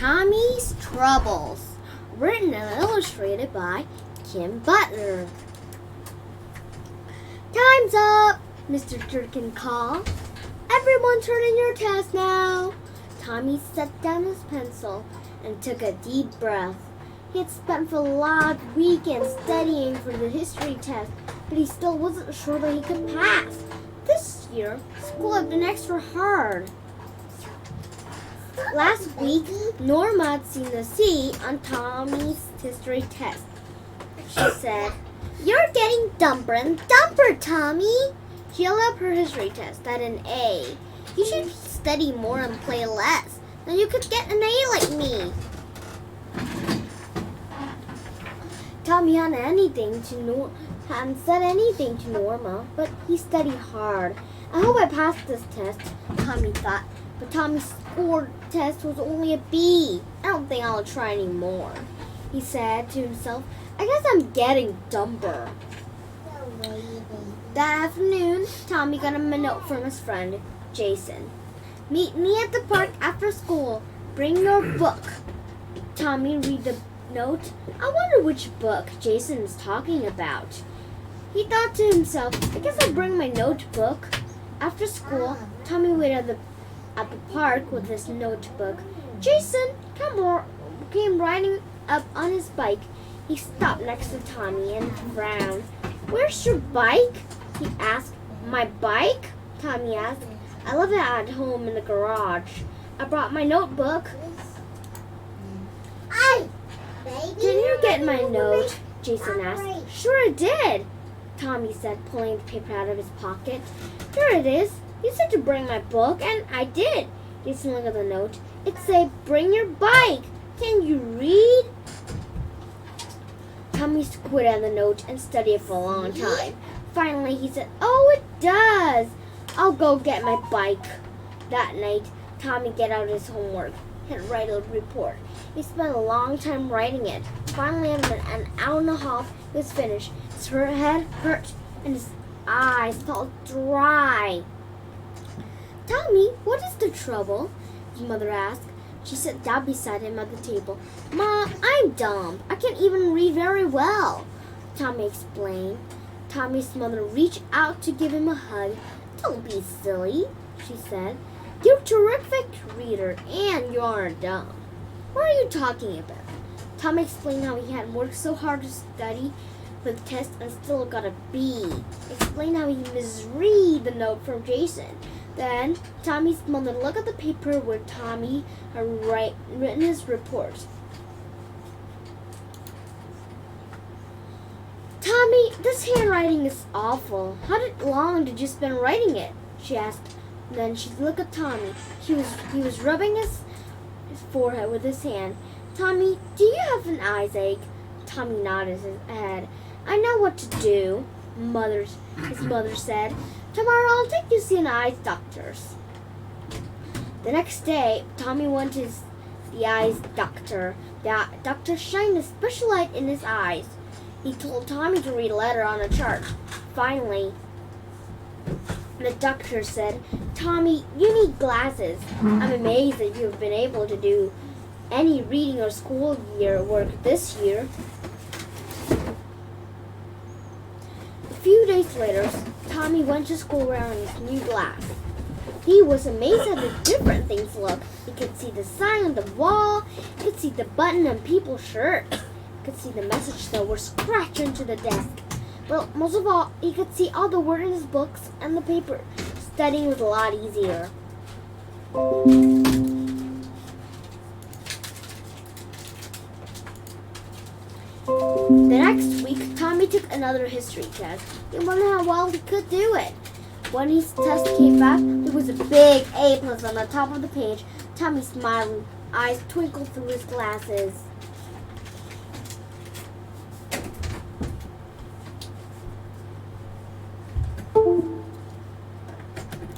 Tommy's Troubles, written and illustrated by Kim Butler. Time's up, Mr. Durkin called. Everyone turn in your test now. Tommy set down his pencil and took a deep breath. He had spent a long weekend studying for the history test, but he still wasn't sure that he could pass. This year, school had been extra hard. Last week, Norma had seen the C on Tommy's history test. She said, "You're getting dumber and dumber, Tommy." She held up her history test at an A. "You should study more and play less. Then you could get an A like me." Tommy hadn't said anything to Norma, but he studied hard. "I hope I passed this test," Tommy thought. But Tommy's score test was only a B. "I don't think I'll try anymore," he said to himself. "I guess I'm getting dumber." That afternoon, Tommy got a note from his friend, Jason. "Meet me at the park after school. Bring your book." Tommy read the note. I wonder which book Jason is talking about. He thought to himself, "I guess I'll bring my notebook." After school, Tommy waited at the park with his notebook. Jason came riding up on his bike. He stopped next to Tommy and frowned. "Where's your bike?" he asked. "My bike?" Tommy asked. "I left it at home in the garage. I brought my notebook." "Did you get my note?" Jason asked. "Sure I did," Tommy said, pulling the paper out of his pocket. "Here it is. You said to bring my book, and I did." Jason looked at the note. It said, "Bring your bike. Can you read?" Tommy squinted at the note and studied it for a long time. Finally, he said, "Oh, it does. I'll go get my bike." That night, Tommy got out his homework and write a report. He spent a long time writing it. Finally, after an hour and a half, it was finished. His head hurt and his eyes felt dry. "Tommy, what is the trouble?" his mother asked. She sat down beside him at the table. "Mom, I'm dumb. I can't even read very well," Tommy explained. Tommy's mother reached out to give him a hug. "Don't be silly," she said. "You're a terrific reader, and you aren't dumb." "What are you talking about?" Tommy explained how he had worked so hard to study for the test and still got a B. Explained how he misread the note from Jason. Then Tommy's mother looked at the paper where Tommy had written his report. "Tommy, this handwriting is awful. How long did you spend writing it?" she asked. Then she looked at Tommy. He was rubbing his forehead with his hand. "Tommy, do you have an eyes ache?" Tommy nodded his head. "I know what to do," his mother said. "Tomorrow I'll take you to see an eye doctor." The next day, Tommy went to the eye doctor. The doctor shined a special light in his eyes. He told Tommy to read a letter on a chart. Finally, the doctor said, "Tommy, you need glasses. I'm amazed that you've been able to do any reading or school year work this year." A few days later, Tommy went to school wearing his new glasses. He was amazed at the different things looked. He could see the sign on the wall. He could see the button on people's shirts. He could see the message that were scratched into the desk. But most of all, he could see all the words in his books and the paper. Studying was a lot easier. The next week, Tommy took another history test. He wondered how well he could do it. When his test came back, there was a big A+ on the top of the page. Tommy smiled and eyes twinkled through his glasses.